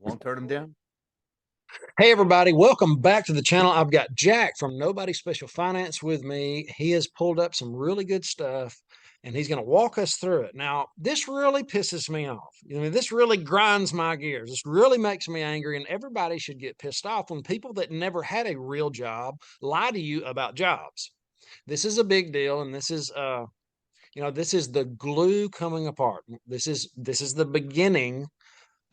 Won't turn them down. Hey everybody, welcome back to the channel. I've got Jack from Nobody Special Finance with me. He has pulled up some really good stuff and he's going to walk us through it. Now, this really pisses me off. This really grinds my gears. This really makes me angry, and everybody should get pissed off when people that never had a real job lie to you about jobs. This is a big deal, and this is the glue coming apart. This is the beginning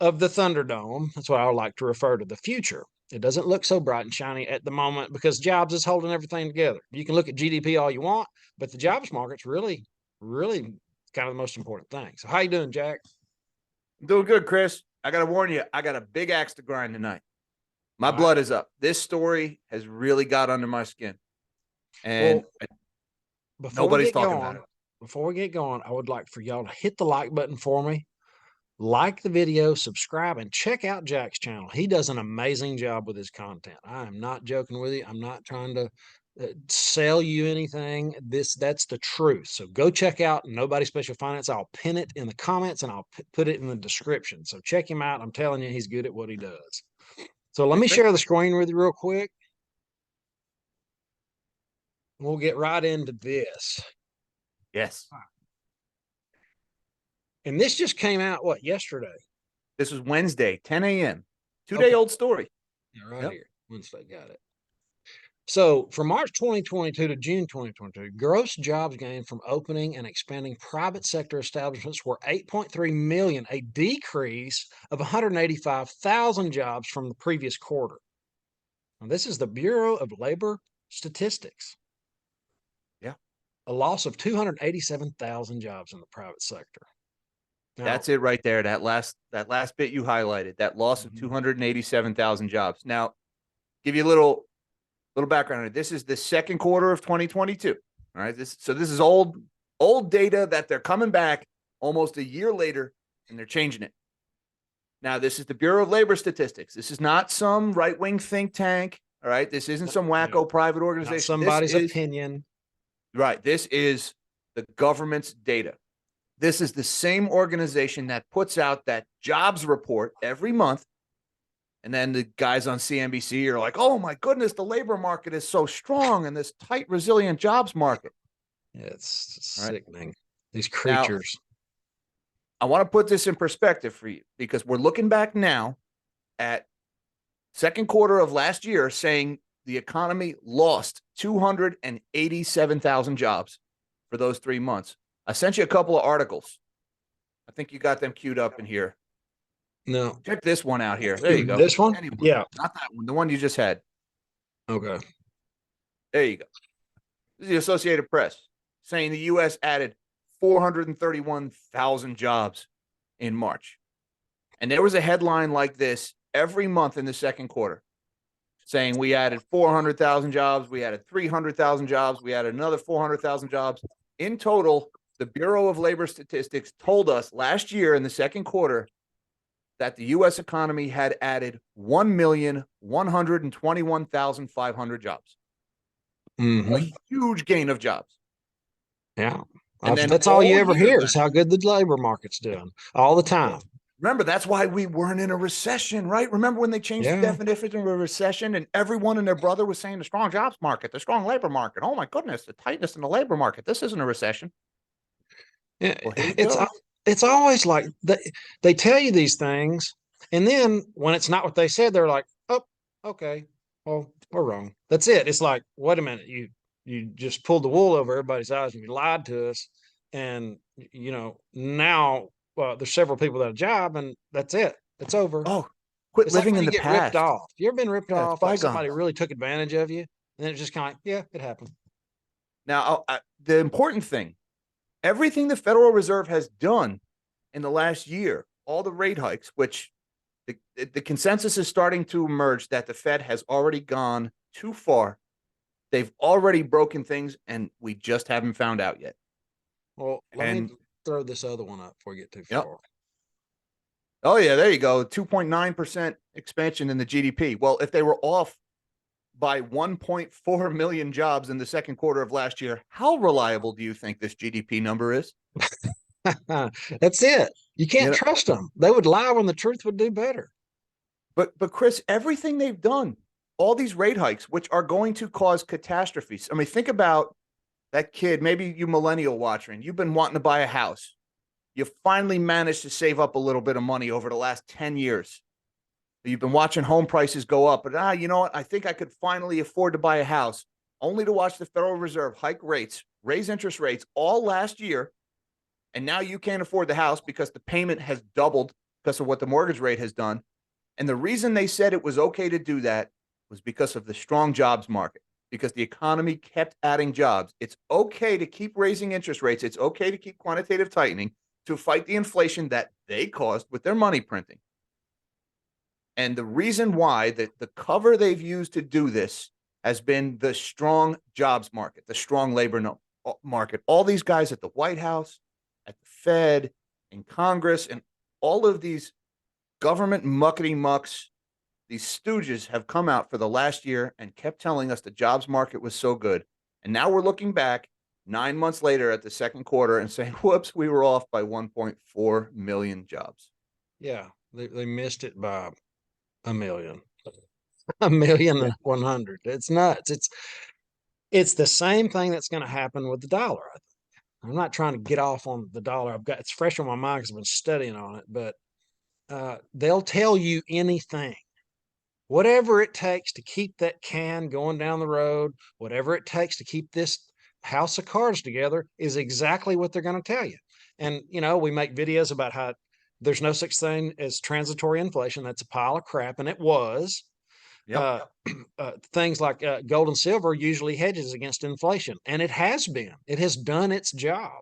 of the Thunderdome. That's what I would like to refer to the future. It doesn't look so bright and shiny at the moment because jobs is holding everything together. You can look at GDP all you want, but the jobs market's really, really kind of the most important thing. So how you doing, Jack? I'm doing good, Chris. I got to warn you, I got a big axe to grind tonight. My All right. blood is up. This story has really got under my skin. And nobody's talking about it. Before we get going, I would like for y'all to hit the like button for me. Like the video, subscribe, and check out Jack's channel. He does an amazing job with his content. I am not joking with you. I'm not trying to sell you anything. That's the truth. So go check out Nobody Special Finance. I'll pin it in the comments and I'll put it in the description. So check him out. I'm telling you, he's good at what he does. So let me share the screen with you real quick. We'll get right into this. Yes. And this just came out, what, yesterday? This was Wednesday, 10 a.m. Two-day-old story. Yeah, right here. Wednesday, got it. So from March 2022 to June 2022, gross jobs gained from opening and expanding private sector establishments were 8.3 million, a decrease of 185,000 jobs from the previous quarter. Now, this is the Bureau of Labor Statistics. Yeah. A loss of 287,000 jobs in the private sector. Now, that's it right there. That last bit you highlighted, that loss of 287,000 jobs. Now, give you a little background on it. This is the second quarter of 2022. All right. This is old data that they're coming back almost a year later and they're changing it. Now, this is the Bureau of Labor Statistics. This is not some right-wing think tank. All right. This isn't some wacko private organization. Not somebody's opinion. Right. This is the government's data. This is the same organization that puts out that jobs report every month. And then the guys on CNBC are like, oh, my goodness, the labor market is so strong in this tight, resilient jobs market. Yeah, it's sickening. Right. These creatures. Now, I want to put this in perspective for you because we're looking back now at second quarter of last year saying the economy lost 287,000 jobs for those 3 months. I sent you a couple of articles. I think you got them queued up in here. No. Check this one out here. There you go. This one? Anyway, yeah. Not that one. The one you just had. Okay. There you go. This is the Associated Press saying the U.S. added 431,000 jobs in March. And there was a headline like this every month in the second quarter saying we added 400,000 jobs. We added 300,000 jobs. We added another 400,000 jobs. In total, the Bureau of Labor Statistics told us last year in the second quarter that the U.S. economy had added 1,121,500 jobs. Mm-hmm. A huge gain of jobs. Yeah. And that's all you ever hear is how good the labor market's doing all the time. Remember, that's why we weren't in a recession, right? Remember when they changed the definition of a recession and everyone and their brother was saying the strong jobs market, the strong labor market. Oh, my goodness, the tightness in the labor market. This isn't a recession. Yeah, well, it's always like they tell you these things, and then when it's not what they said, they're like, oh, okay, well, we're wrong. That's it. It's like, wait a minute, you just pulled the wool over everybody's eyes and you lied to us, and now there's several people that have a job, and that's it. It's over. Oh, quit living in the past. Ripped off. You ever been ripped off? Like somebody really took advantage of you, and then it's just kind of like, yeah, it happened. Now, the important thing, everything the Federal Reserve has done in the last year, all the rate hikes, which the consensus is starting to emerge that the Fed has already gone too far. They've already broken things, and we just haven't found out yet. Well, let me throw this other one up before we get too far. Oh, yeah, there you go. 2.9% expansion in the GDP. Well, if they were off by 1.4 million jobs in the second quarter of last year, how reliable do you think this GDP number is? That's it. You can't trust them. They would lie when the truth would do better. But Chris, everything they've done, all these rate hikes, which are going to cause catastrophes. I mean, think about that kid, maybe you millennial watching, you've been wanting to buy a house. You finally managed to save up a little bit of money over the last 10 years. You've been watching home prices go up, but you know what? I think I could finally afford to buy a house, only to watch the Federal Reserve hike rates, raise interest rates all last year. And now you can't afford the house because the payment has doubled because of what the mortgage rate has done. And the reason they said it was okay to do that was because of the strong jobs market, because the economy kept adding jobs. It's okay to keep raising interest rates. It's okay to keep quantitative tightening to fight the inflation that they caused with their money printing. And the reason why the cover they've used to do this has been the strong jobs market, the strong labor market. All these guys at the White House, at the Fed, in Congress, and all of these government muckety mucks, these stooges have come out for the last year and kept telling us the jobs market was so good. And now we're looking back 9 months later at the second quarter and saying, whoops, we were off by 1.4 million jobs. Yeah, they missed it by a million. A million and 100. It's nuts. It's the same thing that's going to happen with the dollar. I'm not trying to get off on the dollar. It's fresh on my mind because I've been studying on it, but they'll tell you anything, whatever it takes to keep that can going down the road, whatever it takes to keep this house of cards together is exactly what they're going to tell you. And, we make videos about how there's no such thing as transitory inflation. That's a pile of crap. And it was. Yep. Things like gold and silver usually hedges against inflation. And it has been. It has done its job.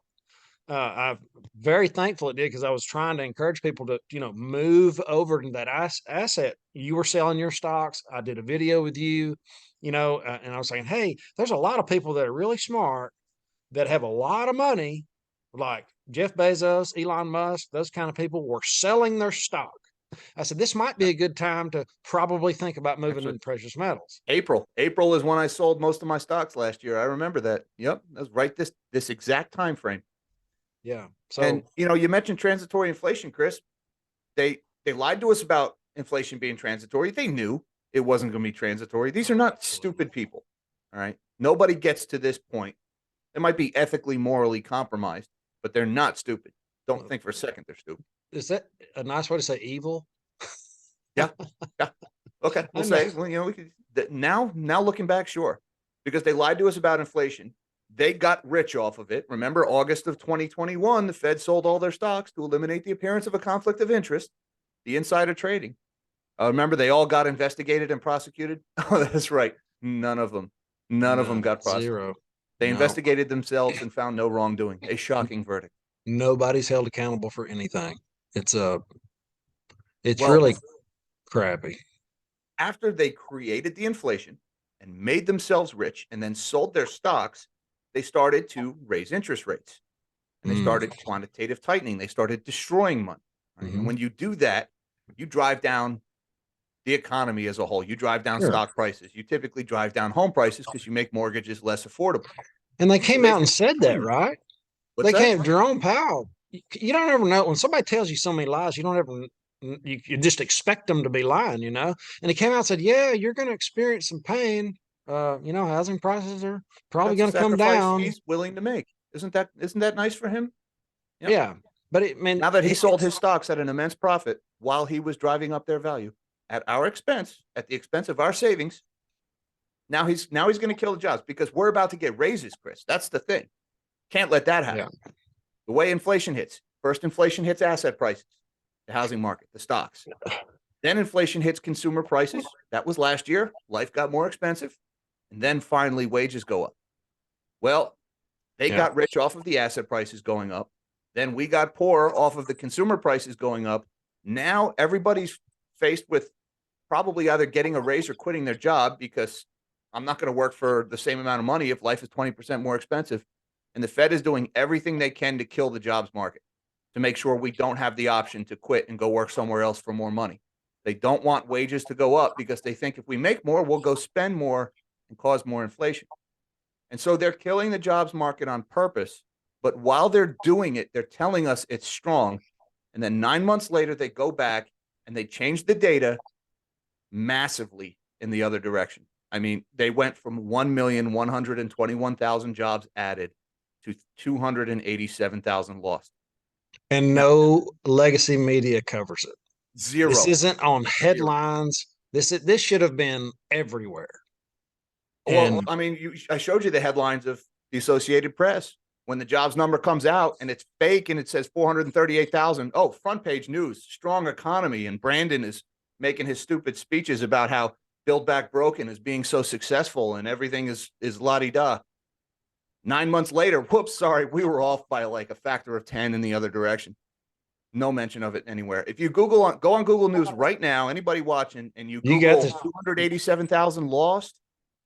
I'm very thankful it did because I was trying to encourage people to, move over to that asset. You were selling your stocks. I did a video with you, and I was saying, hey, there's a lot of people that are really smart that have a lot of money, like Jeff Bezos, Elon Musk, those kind of people were selling their stock. I said, this might be a good time to probably think about moving into precious metals. April is when I sold most of my stocks last year. I remember that. Yep. That was right this exact time frame. Yeah. So, and you mentioned transitory inflation, Chris. They lied to us about inflation being transitory. They knew it wasn't going to be transitory. These are not stupid people. All right. Nobody gets to this point. They might be ethically, morally compromised, but they're not stupid. Don't think for a second they're stupid. Is that a nice way to say evil? Yeah. Yeah. Okay. We'll say, we could now looking back, sure. Because they lied to us about inflation. They got rich off of it. Remember, August of 2021, the Fed sold all their stocks to eliminate the appearance of a conflict of interest, the insider trading. Remember, they all got investigated and prosecuted? Oh, that's right. None of them got prosecuted. Zero. They investigated themselves and found no wrongdoing. A shocking verdict. Nobody's held accountable for anything. It's really crappy. After they created the inflation and made themselves rich and then sold their stocks, they started to raise interest rates. And they started quantitative tightening. They started destroying money. Right? And when you do that, you drive down the economy as a whole. You drive down stock prices. You typically drive down home prices because you make mortgages less affordable. And they came out and said that, right? Jerome Powell. You don't ever know when somebody tells you so many lies. You don't ever. You just expect them to be lying, And he came out and said, "Yeah, you're going to experience some pain. Housing prices are probably going to come down." He's willing to make. Isn't that nice for him? Yep. Yeah, but now that he sold his stocks at an immense profit while he was driving up their value at our expense, at the expense of our savings. Now he's going to kill the jobs because we're about to get raises, Chris. That's the thing. Can't let that happen. Yeah. The way inflation hits. First, inflation hits asset prices, the housing market, the stocks. Then inflation hits consumer prices. That was last year. Life got more expensive. And then finally, wages go up. Well, they got rich off of the asset prices going up. Then we got poor off of the consumer prices going up. Now everybody's faced with probably either getting a raise or quitting their job because I'm not going to work for the same amount of money if life is 20% more expensive. And the Fed is doing everything they can to kill the jobs market, to make sure we don't have the option to quit and go work somewhere else for more money. They don't want wages to go up because they think if we make more, we'll go spend more and cause more inflation. And so they're killing the jobs market on purpose. But while they're doing it, they're telling us it's strong. And then 9 months later, they go back and they change the data massively in the other direction. I mean, they went from 1,121,000 jobs added to 287,000 lost. And Now, no legacy media covers it. This zero. isn't on Zero. headlines. This should have been everywhere. Well, And I mean, I showed you the headlines of the Associated Press. When the jobs number comes out and it's fake and it says 438,000, oh, front page news, strong economy. And Brandon is making his stupid speeches about how Build Back Broken is being so successful and everything is la-di-da. 9 months later, whoops, sorry, we were off by like a factor of 10 in the other direction. No mention of it anywhere. If you go on Google News right now, anybody watching, and you you got Google this. 287,000 lost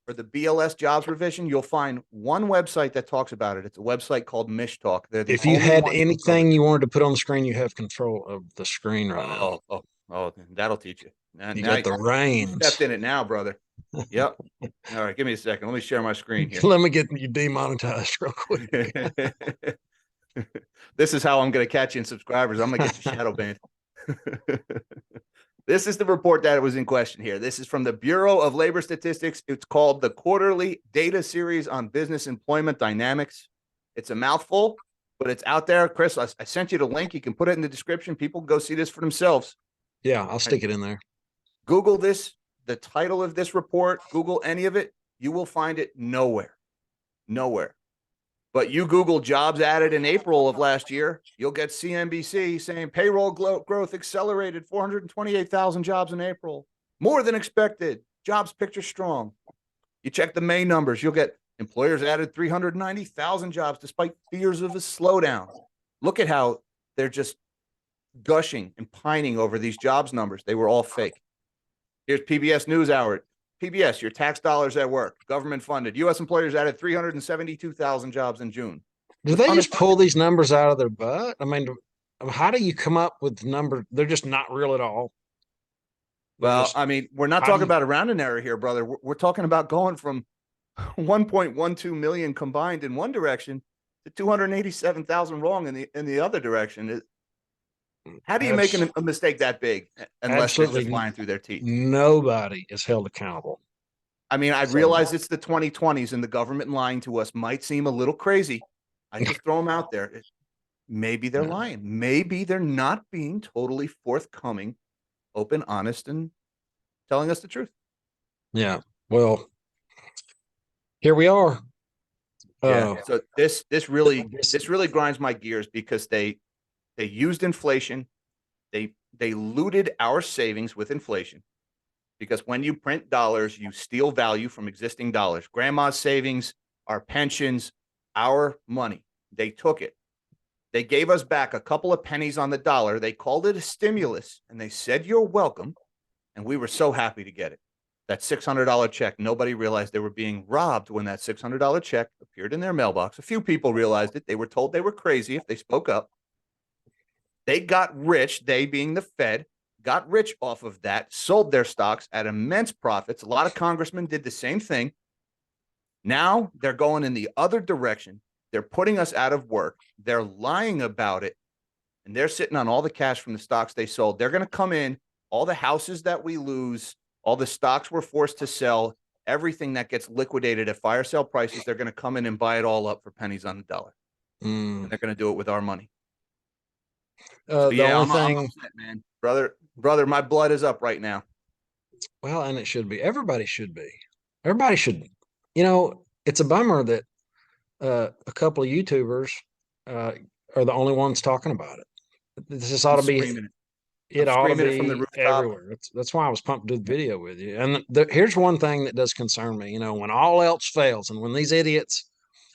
for the BLS jobs revision, you'll find one website that talks about it. It's a website called Mish Talk. They're the If you only had ones who cover anything it. you wanted to put on the screen, you have control of the screen right now. Oh, that'll teach you. You Now got the you reins. stepped in it now, brother. Yep. All right, give me a second. Let me share my screen here. Let me get you demonetized real quick. This is how I'm going to catch you in subscribers. I'm going to get you shadow banned. This is the report that was in question here. This is from the Bureau of Labor Statistics. It's called the Quarterly Data Series on Business Employment Dynamics. It's a mouthful, but it's out there. Chris, I sent you the link. You can put it in the description. People go see this for themselves. Yeah, I'll stick it in there. Google this, the title of this report, Google any of it. You will find it nowhere. Nowhere. But you Google jobs added in April of last year, you'll get CNBC saying payroll growth accelerated 428,000 jobs in April, more than expected. Jobs picture strong. You check the May numbers, you'll get employers added 390,000 jobs despite fears of a slowdown. Look at how they're just gushing and pining over these jobs numbers. They were all fake. Here's PBS NewsHour. PBS, your tax dollars at work, government funded. U.S. employers added 372,000 jobs in June. Do they just pull these numbers out of their butt? I mean, how do you come up with numbers? They're just not real at all. Well, I mean, we're not talking about a rounding error here, brother. We're talking about going from 1.12 million combined in one direction to 287,000 wrong in the other direction. How do you make a mistake that big unless they're just lying through their teeth? Nobody is held accountable. I mean, I realize it's the 2020s and the government lying to us might seem a little crazy. I just throw them out there. Maybe they're lying. Maybe they're not being totally forthcoming, open, honest, and telling us the truth. Yeah. Well, here we are. Yeah. So this really grinds my gears because they used inflation. They looted our savings with inflation, because when you print dollars, you steal value from existing dollars. Grandma's savings, our pensions, our money. They took it. They gave us back a couple of pennies on the dollar. They called it a stimulus, and they said, "You're welcome." And we were so happy to get it. That $600 check, nobody realized they were being robbed when that $600 check appeared in their mailbox. A few people realized it. They were told they were crazy if they spoke up. They got rich, they being the Fed, got rich off of that, sold their stocks at immense profits. A lot of congressmen did the same thing. Now they're going in the other direction. They're putting us out of work. They're lying about it. And they're sitting on all the cash from the stocks they sold. They're going to come in, all the houses that we lose, all the stocks we're forced to sell, everything that gets liquidated at fire sale prices, they're going to come in and buy it all up for pennies on the dollar. And they're going to do it with our money. So, yeah, I'm upset, man. Brother, my blood is up right now. Well, and it should be. Everybody should be. Everybody should. It's a bummer that a couple of YouTubers are the only ones talking about it. This ought to be. It ought to be from the rooftop. Everywhere. That's why I was pumped to do the video with you. And here's one thing that does concern me. When all else fails, and when these idiots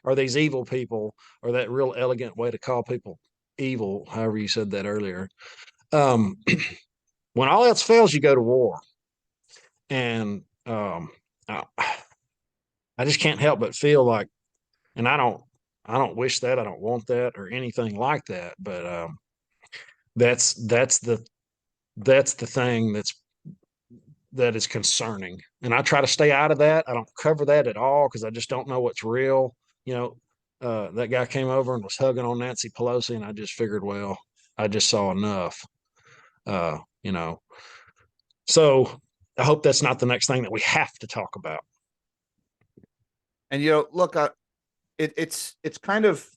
or these evil people, or that real elegant way to call people evil, however you said that earlier, when all else fails, you go to war. And I just can't help but feel like, and I don't wish that, I don't want that or anything like that, but that's the thing that is concerning. And I try to stay out of that. I don't cover that at all because I just don't know what's real. That guy came over and was hugging on Nancy Pelosi, and I just figured, well, I just saw enough. So I hope that's not the next thing that we have to talk about. And look, it's kind of,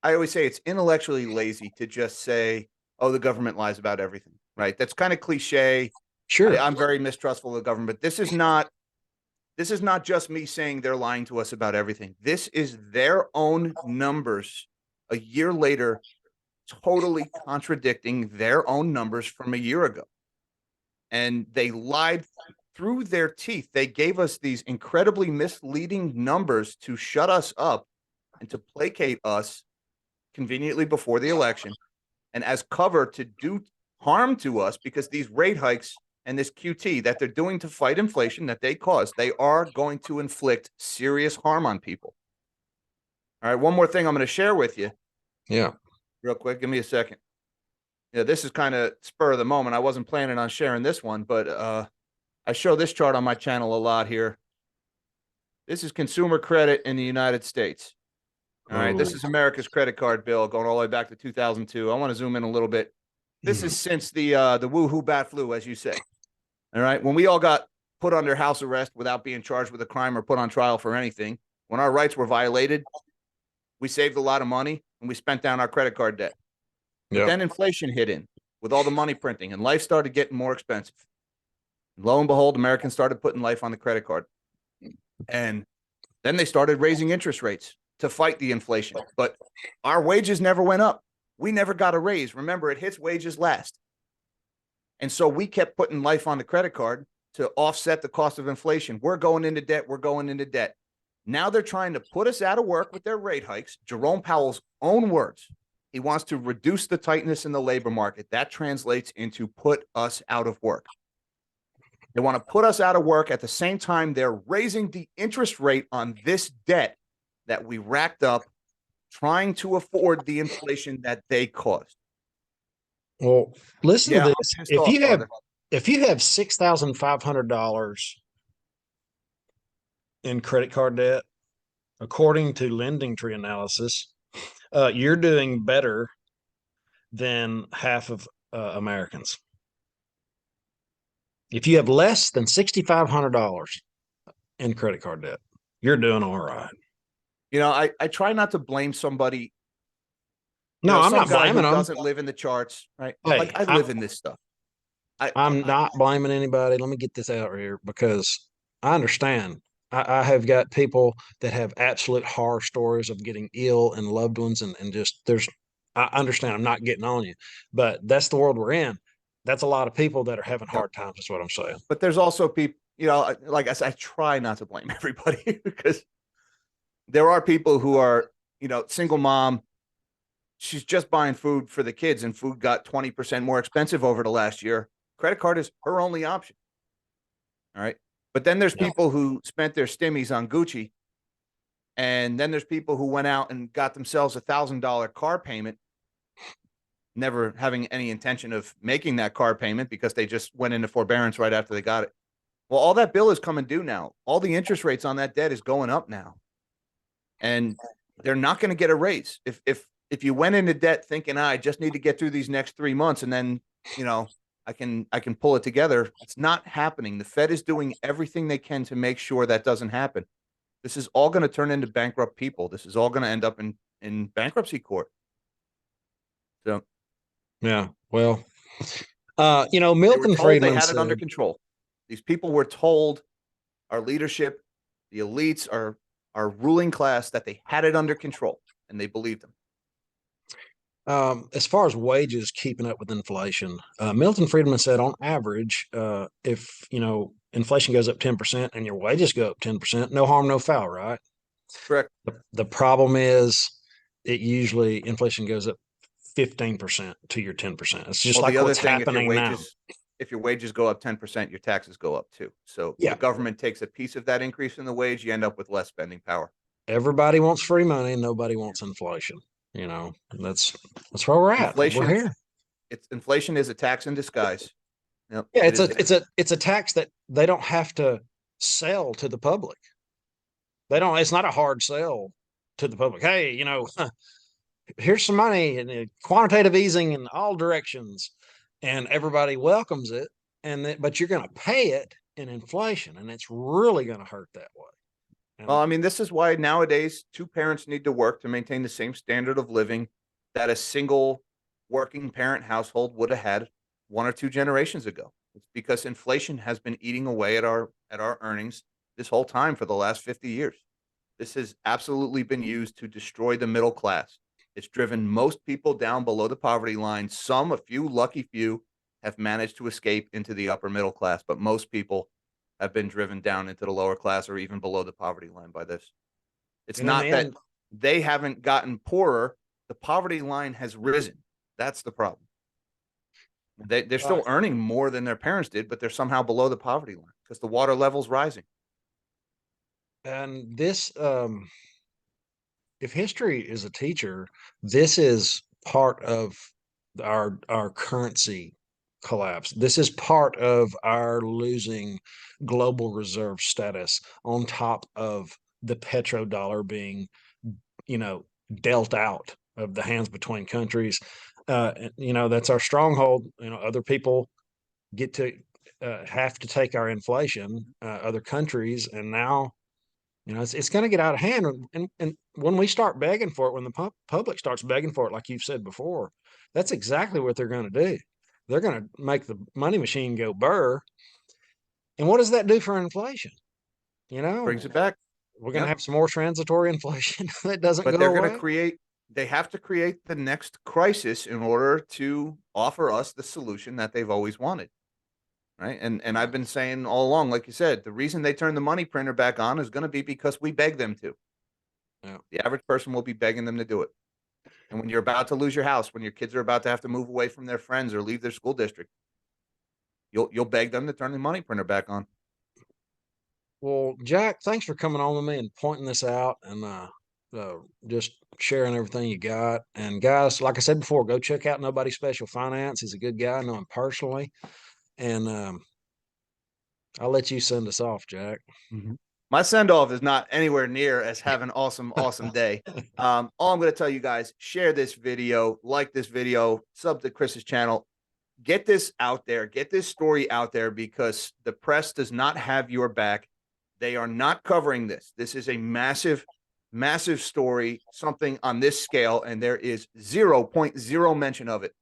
I always say it's intellectually lazy to just say, "Oh, the government lies about everything." Right? That's kind of cliche. Sure. I'm very mistrustful of the government, but this is not. This is not just me saying they're lying to us about everything. This is their own numbers a year later, totally contradicting their own numbers from a year ago. And they lied through their teeth. They gave us these incredibly misleading numbers to shut us up and to placate us conveniently before the election and as cover to do harm to us, because these rate hikes and this QT that they're doing to fight inflation that they caused, they are going to inflict serious harm on people. All right, one more thing I'm going to share with you. Yeah. Real quick, give me a second. Yeah, this is kind of spur of the moment. I wasn't planning on sharing this one, but I show this chart on my channel a lot here. This is consumer credit in the United States. All right, this is America's credit card bill going all the way back to 2002. I want to zoom in a little bit. This is since the woohoo bat flu, as you say. All right, when we all got put under house arrest without being charged with a crime or put on trial for anything, when our rights were violated, we saved a lot of money and we spent down our credit card debt. But then inflation hit in with all the money printing and life started getting more expensive. And lo and behold, Americans started putting life on the credit card. And then they started raising interest rates to fight the inflation. But our wages never went up. We never got a raise. Remember, it hits wages last. And so we kept putting life on the credit card to offset the cost of inflation. We're going into debt. We're going into debt. Now they're trying to put us out of work with their rate hikes. Jerome Powell's own words. He wants to reduce the tightness in the labor market. That translates into put us out of work. They want to put us out of work. At the same time, they're raising the interest rate on this debt that we racked up trying to afford the inflation that they caused. Well, listen to I'm this. pissed off, brother. If you have $6,500 in credit card debt, according to Lending Tree analysis, you're doing better than half of Americans. If you have less than $6,500 in credit card debt, you're doing all right. I try not to blame somebody. No, I'm not guy blaming who them. Doesn't live in the charts, right? Hey, like I live in this stuff. I'm not blaming anybody. Let me get this out here because I understand. I have got people that have absolute horror stories of getting ill and loved ones, and just I understand. I'm not getting on you, but that's the world we're in. That's a lot of people that are having hard times. Is what I'm saying. But there's also people, like I said, I try not to blame everybody because there are people who are, single mom. She's just buying food for the kids and food got 20% more expensive over the last year. Credit card is her only option. All right. But then there's people who spent their stimmies on Gucci. And then there's people who went out and got themselves $1,000 car payment, never having any intention of making that car payment because they just went into forbearance right after they got it. Well, all that bill is coming due now. All the interest rates on that debt is going up now. And they're not going to get a raise. If you went into debt thinking, I just need to get through these next 3 months and then, I can pull it together. It's not happening. The Fed is doing everything they can to make sure that doesn't happen. This is all going to turn into bankrupt people. This is all going to end up in bankruptcy court. So, yeah, well, Milton Friedman they had it under control. These people were told, our leadership, the elites, our ruling class, that they had it under control, and they believed them. As far as wages keeping up with inflation, Milton Friedman said on average, if inflation goes up 10% and your wages go up 10%, no harm, no foul, right? Correct. The problem is inflation goes up 15% to your 10%. It's just like what's happening now. If your wages go up 10%, your taxes go up too. So the government takes a piece of that increase in the wage, you end up with less spending power. Everybody wants free money and nobody wants inflation. That's where we're at. We're here. Inflation is a tax in disguise. Yep, yeah, it's a tax that they don't have to sell to the public. It's not a hard sell to the public. Hey, here's some money and quantitative easing in all directions, and everybody welcomes it. But you're going to pay it in inflation, and it's really going to hurt that way. Well, I And mean, this is why nowadays two parents need to work to maintain the same standard of living that a single working parent household would have had 1 or 2 generations ago. It's because inflation has been eating away at our earnings this whole time for the last 50 years. This has absolutely been used to destroy the middle class. It's driven most people down below the poverty line. Some, a few lucky few, have managed to escape into the upper middle class, but most people have been driven down into the lower class or even below the poverty line by this. It's and in the not that end, they haven't gotten poorer, the poverty line has risen. That's the problem. They're uh, still earning more than their parents did, but they're somehow below the poverty line because the water level's rising. and this, if history is a teacher, this is part of our currency collapse. This is part of our losing global reserve status on top of the petrodollar being, you know, dealt out of the hands between countries. That's our stronghold. Other people get to have to take our inflation, other countries, and now it's going to get out of hand. And when we start begging for it, when the public starts begging for it, like you've said before, that's exactly what they're going to do. They're going to make the money machine go burr. And what does that do for inflation? You Brings know, it back. we're going to Yep. have some more transitory inflation that doesn't But go they're going to away. create, they have to create the next crisis in order to offer us the solution that they've always wanted. Right. And I've been saying all along, like you said, the reason they turn the money printer back on is going to be because we beg them to. Yeah. The average person will be begging them to do it. And when you're about to lose your house, when your kids are about to have to move away from their friends or leave their school district, you'll beg them to turn the money printer back on. Well, Jack, thanks for coming on with me and pointing this out and just sharing everything you got. And guys, like I said before, go check out Nobody Special Finance. He's a good guy. I know him personally. And I'll let you send us off, Jack. Mm-hmm. My send off is not anywhere near as have an awesome, awesome day. All I'm going to tell you guys, share this video, like this video, sub to Chris's channel, get this out there, get this story out there because the press does not have your back. They are not covering this. This is a massive, massive story, something on this scale, and there is 0.0 mention of it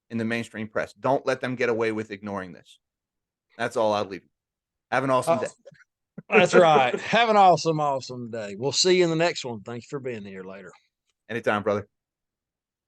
in the mainstream press. Don't let them get away with ignoring this. That's all I'll leave you. Have an awesome day. That's right. Have an awesome, awesome day. We'll see you in the next one. Thank you for being here later. Anytime, brother.